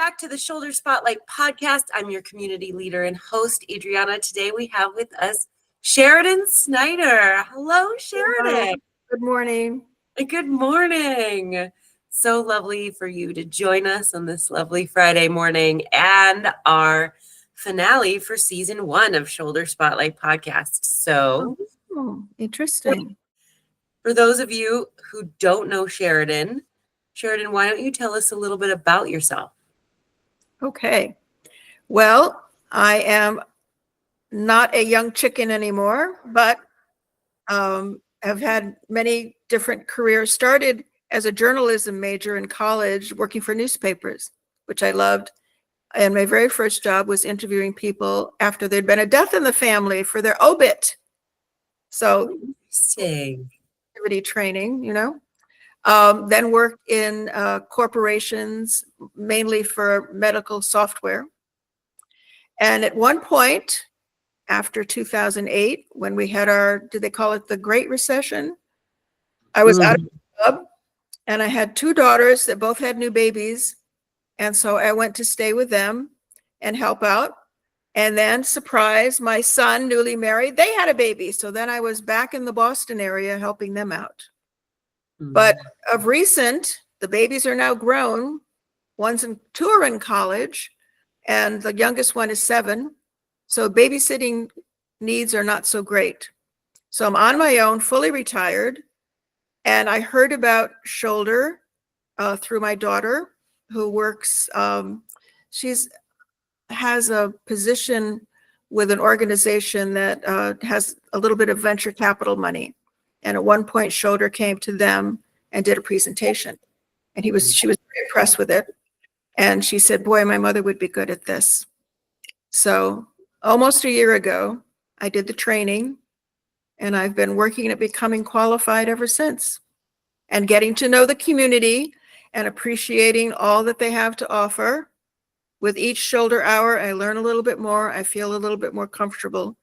back to the Shoulder Spotlight Podcast. I'm your community leader and host, Adriana. Today we have with us Sharaden Schneider. Hello, Sharaden. Good morning. Good morning. So lovely for you to join us on this lovely Friday morning and our finale for season 1 of Shoulder Spotlight Podcast. So Interesting. For those of you who don't know Sharaden, why don't you tell us a little bit about yourself? Okay. Well, I am not a young chicken anymore, but have had many different careers. Started as a journalism major in college, working for newspapers, which I loved. And my very first job was interviewing people after there'd been a death in the family for their obit. So, interesting. Activity training, Then worked in corporations, mainly for medical software. And at one point, after 2008, when we had did they call it the Great Recession? I was out of the job, and I had 2 daughters that both had new babies. And so I went to stay with them and help out. And then, surprise, my son, newly married, they had a baby. So then I was back in the Boston area helping them out. But of recent, the babies are now grown. 2 are in college, and the youngest one is 7. So babysitting needs are not so great. So I'm on my own, fully retired. And I heard about Sholder through my daughter, who works, has a position with an organization that has a little bit of venture capital money. And at one point, Sholder came to them and did a presentation. And she was very impressed with it. And she said, boy, my mother would be good at this. So almost a year ago, I did the training, and I've been working at becoming qualified ever since, and getting to know the community and appreciating all that they have to offer. With each shoulder hour, I learn a little bit more. I feel a little bit more comfortable.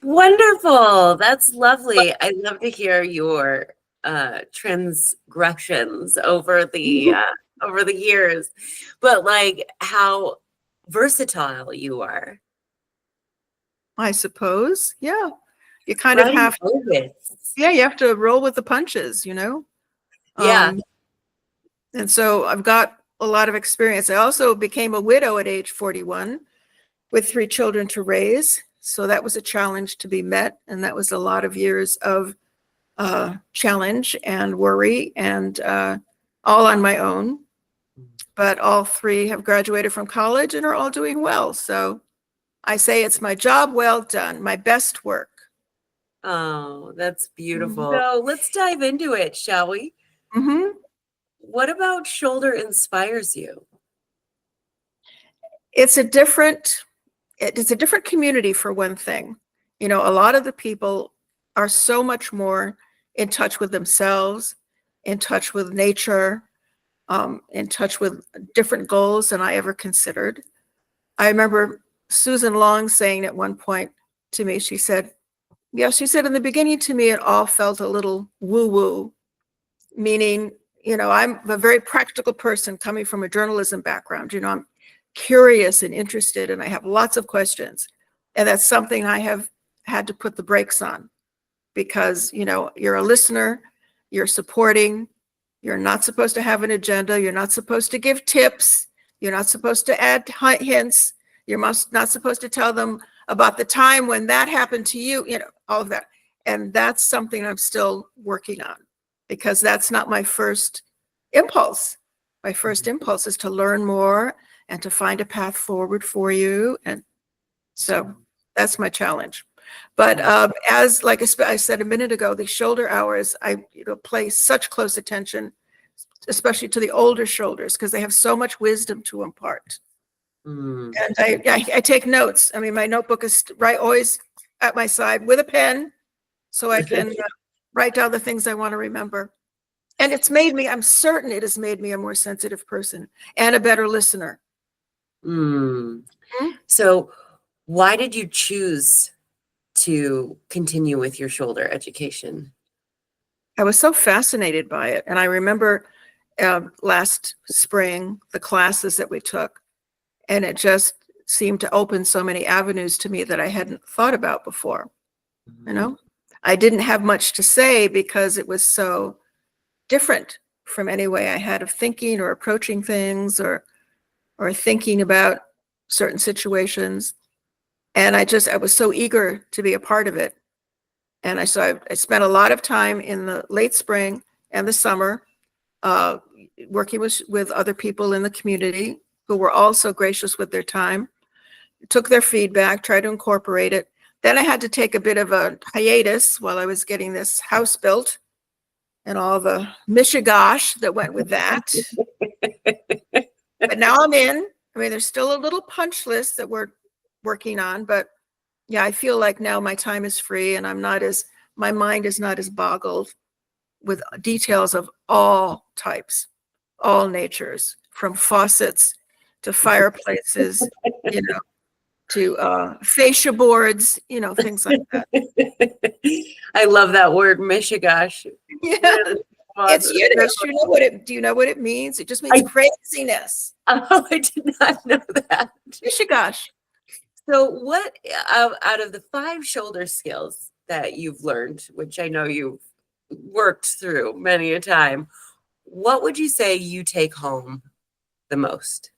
Wonderful. That's lovely. I love to hear your transgressions over the years, but like how versatile you are. I suppose. Yeah. You kind of have to. Yeah, you have to roll with the punches, Yeah. And so I've got a lot of experience. I also became a widow at age 41 with 3 children to raise. So that was a challenge to be met. And that was a lot of years of challenge and worry, and all on my own. But all 3 have graduated from college and are all doing well. So I say it's my job well done, my best work. Oh, that's beautiful. So let's dive into it, shall we? Mm-hmm. What about Sholder inspires you? It's a different community, for one thing. A lot of the people are so much more in touch with themselves, in touch with nature, in touch with different goals than I ever considered. I remember Susan Long saying at one point to me, she said, in the beginning to me, it all felt a little woo-woo, meaning, I'm a very practical person coming from a journalism background. I'm curious and interested, and I have lots of questions. And that's something I have had to put the brakes on, because, you're a listener, you're supporting, you're not supposed to have an agenda, you're not supposed to give tips, you're not supposed to add hints, you're not supposed to tell them about the time when that happened to you, all of that. And that's something I'm still working on, because that's not my first impulse. My first impulse is to learn more and to find a path forward for you. And so that's my challenge. But as like I said a minute ago, the shoulder hours, I pay such close attention, especially to the older shoulders, because they have so much wisdom to impart. And I take notes. I mean, my notebook is always at my side with a pen, so I can write down the things I want to remember. And I'm certain it has made me a more sensitive person and a better listener. So why did you choose to continue with your shoulder education? I was so fascinated by it. And I remember last spring, the classes that we took, and it just seemed to open so many avenues to me that I hadn't thought about before. I didn't have much to say because it was so different from any way I had of thinking or approaching things or thinking about certain situations. And I was so eager to be a part of it. And I spent a lot of time in the late spring and the summer working with other people in the community who were also gracious with their time, took their feedback, tried to incorporate it. Then I had to take a bit of a hiatus while I was getting this house built and all the mishigosh that went with that. But now I'm in. I mean, there's still a little punch list that we're working on, but yeah, I feel like now my time is free and my mind is not as boggled with details of all types, all natures, from faucets to fireplaces, to fascia boards, things like that. I love that word, mishigosh. Yeah. It's Yiddish. Do you know what it means? It just means craziness. Oh, I did not know that. Mishigosh. So what, out of the 5 shoulder skills that you've learned, which I know you've worked through many a time, what would you say you take home the most?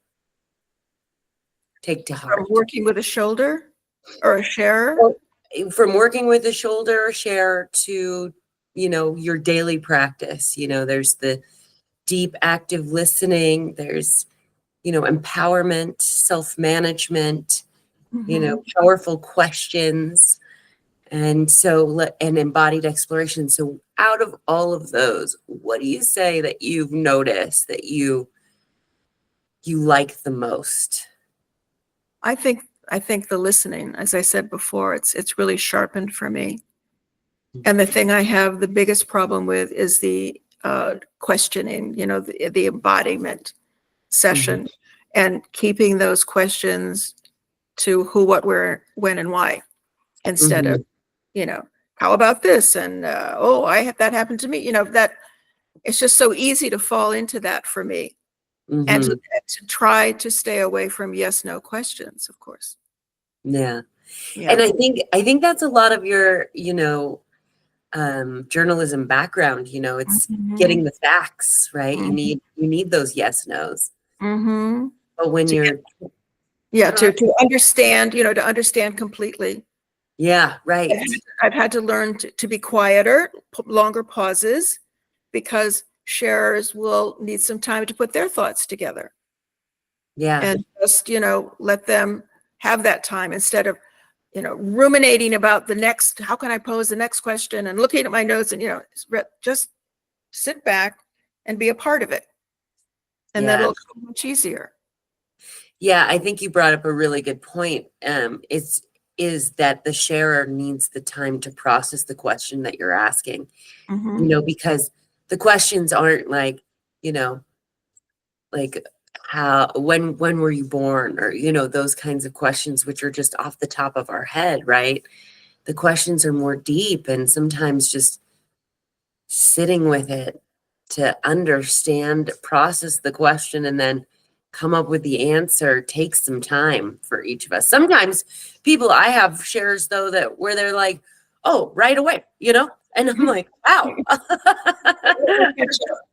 Take to heart. From working with a shoulder or a sharer? From working with a shoulder share to, your daily practice. There's the deep active listening. There's, empowerment, self-management, powerful questions. And embodied exploration. So out of all of those, what do you say that you've noticed that you like the most? I think the listening, as I said before, it's really sharpened for me. And the thing I have the biggest problem with is the questioning, the embodiment session, and keeping those questions to who, what, where, when, and why, instead of, how about this? And that happened to me. That it's just so easy to fall into that for me, and to try to stay away from yes/no questions, of course. Yeah. And I think that's a lot of your, journalism background. It's getting the facts right. You need those yes/nos. But when to understand, to understand completely. Yeah, right. I've had to learn to be quieter, longer pauses, because sharers will need some time to put their thoughts together. Yeah. And just, let them have that time instead of, ruminating about how can I pose the next question, and looking at my notes, and, just sit back and be a part of it. And that'll come much easier. Yeah, I think you brought up a really good point. Is that the sharer needs the time to process the question that you're asking, because the questions aren't like, like when were you born, or, those kinds of questions, which are just off the top of our head, right? The questions are more deep, and sometimes just sitting with it to understand, process the question, and then come up with the answer takes some time for each of us. Sometimes I have shares though where they're like, oh, right away, and I'm like, wow.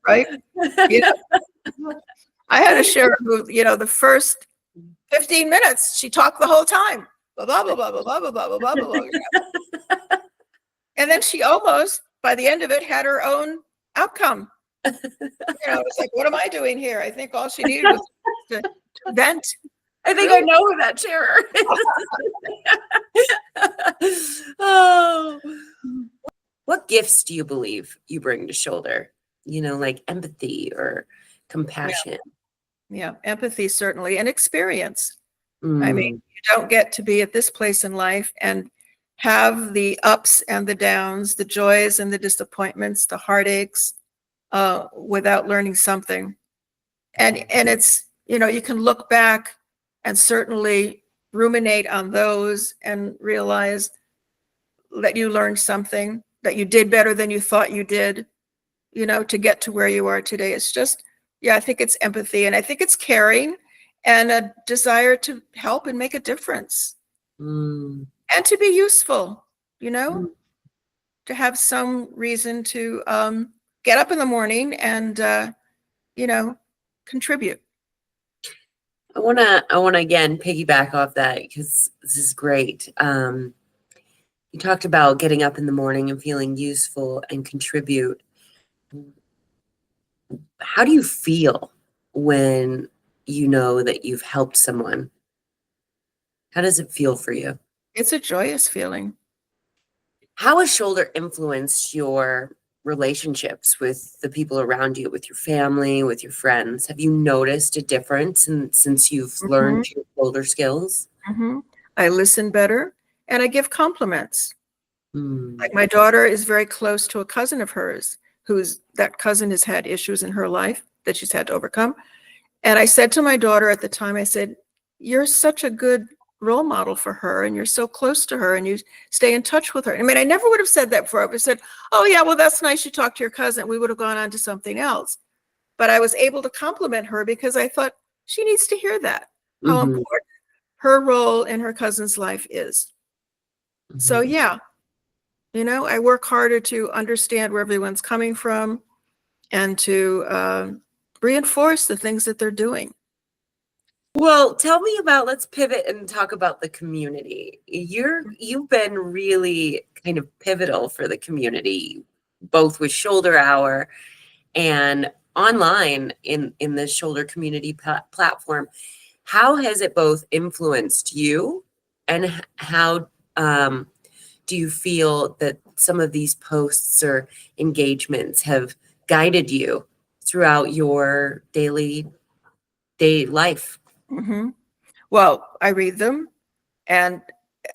Right. I had a sharer who, the first 15 minutes, she talked the whole time. Blah, blah, blah, blah, blah, blah, blah, blah, blah, blah. And then she almost, by the end of it, had her own outcome. It's like, what am I doing here? I think all she needed was to vent. I think I know who that sharer is. Oh. What gifts do you believe you bring to shoulder? Like empathy or compassion? Yeah, empathy, certainly, and experience. I mean, you don't get to be at this place in life and have the ups and the downs, the joys and the disappointments, the heartaches, without learning something. And it's, you can look back and certainly ruminate on those and realize that you learned something, that you did better than you thought you did, to get to where you are today. It's just Yeah, I think it's empathy, and I think it's caring and a desire to help and make a difference Mm. and to be useful, you know, Mm. to have some reason to get up in the morning and, contribute. I wanna again piggyback off that because this is great. You talked about getting up in the morning and feeling useful and contribute. How do you feel when you know that you've helped someone? How does it feel for you? It's a joyous feeling. How has Shoulder influenced your relationships with the people around you, with your family, with your friends? Have you noticed a difference since you've learned your Shoulder skills? I listen better and I give compliments. Mm. Like my daughter is very close to a cousin of hers, that cousin has had issues in her life that she's had to overcome. And I said to my daughter at the time, I said, "You're such a good role model for her, and you're so close to her, and you stay in touch with her." I mean, I never would have said that before. I would have said, "Oh yeah, well, that's nice you talked to your cousin." We would have gone on to something else. But I was able to compliment her because I thought she needs to hear that, how Mhm. important her role in her cousin's life is. So Mhm. yeah, I work harder to understand where everyone's coming from and to reinforce the things that they're doing. Well, tell me about, let's pivot and talk about the community. You've been really kind of pivotal for the community, both with Shoulder Hour and online in the Shoulder community platform. How has it both influenced you, and how do you feel that some of these posts or engagements have guided you throughout your day life? Well, I read them, and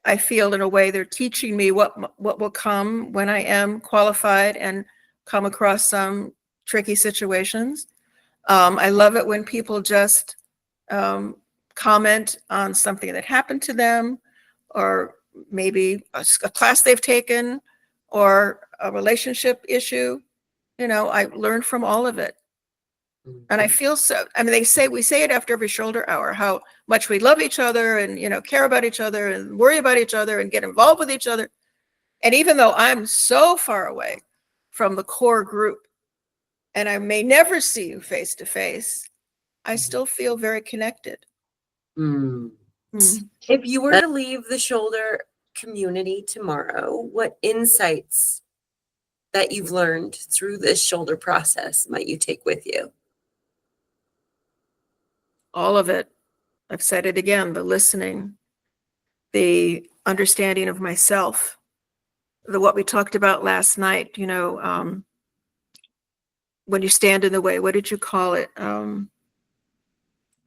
I feel in a way they're teaching me what will come when I am qualified and come across some tricky situations. I love it when people just comment on something that happened to them, or maybe a class they've taken, or a relationship issue. I learn from all of it. And I feel I mean, we say it after every Shoulder Hour, how much we love each other and, care about each other and worry about each other and get involved with each other. And even though I'm so far away from the core group and I may never see you face to face, I still feel very connected. Mm. Mm. If you were to leave the Shoulder community tomorrow, what insights that you've learned through this Shoulder process might you take with you? All of it. I've said it again, the listening, the understanding of myself, what we talked about last night, when you stand in the way, what did you call it?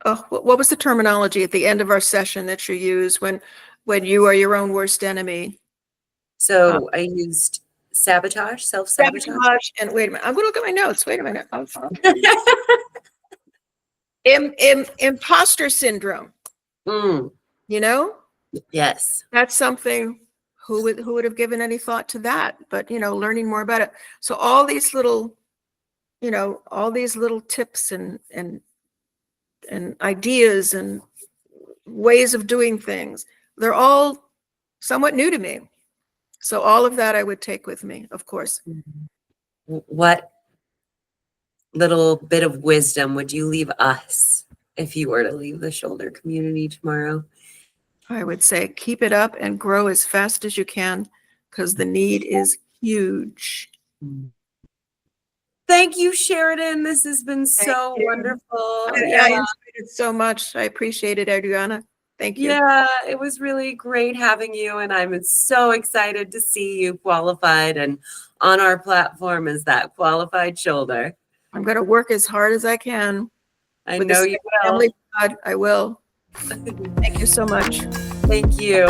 What was the terminology at the end of our session that you use when you are your own worst enemy? So I used self-sabotage. And wait a minute, I'm going to look at my notes. Wait a minute. Imposter syndrome. Mm. Yes. That's something. Who would have given any thought to that? But learning more about it. So all these little tips and ideas and ways of doing things, they're all somewhat new to me. So all of that I would take with me, of course. What little bit of wisdom would you leave us if you were to leave the Shoulder community tomorrow? I would say keep it up and grow as fast as you can, because the need is huge. Thank you, Sharaden. This has been so wonderful. I enjoyed it so much. I appreciate it, Adriana. Thank you. Yeah, it was really great having you, and I'm so excited to see you qualified and on our platform as that qualified Shoulder. I'm going to work as hard as I can. I know you will. I will. Thank you so much. Thank you.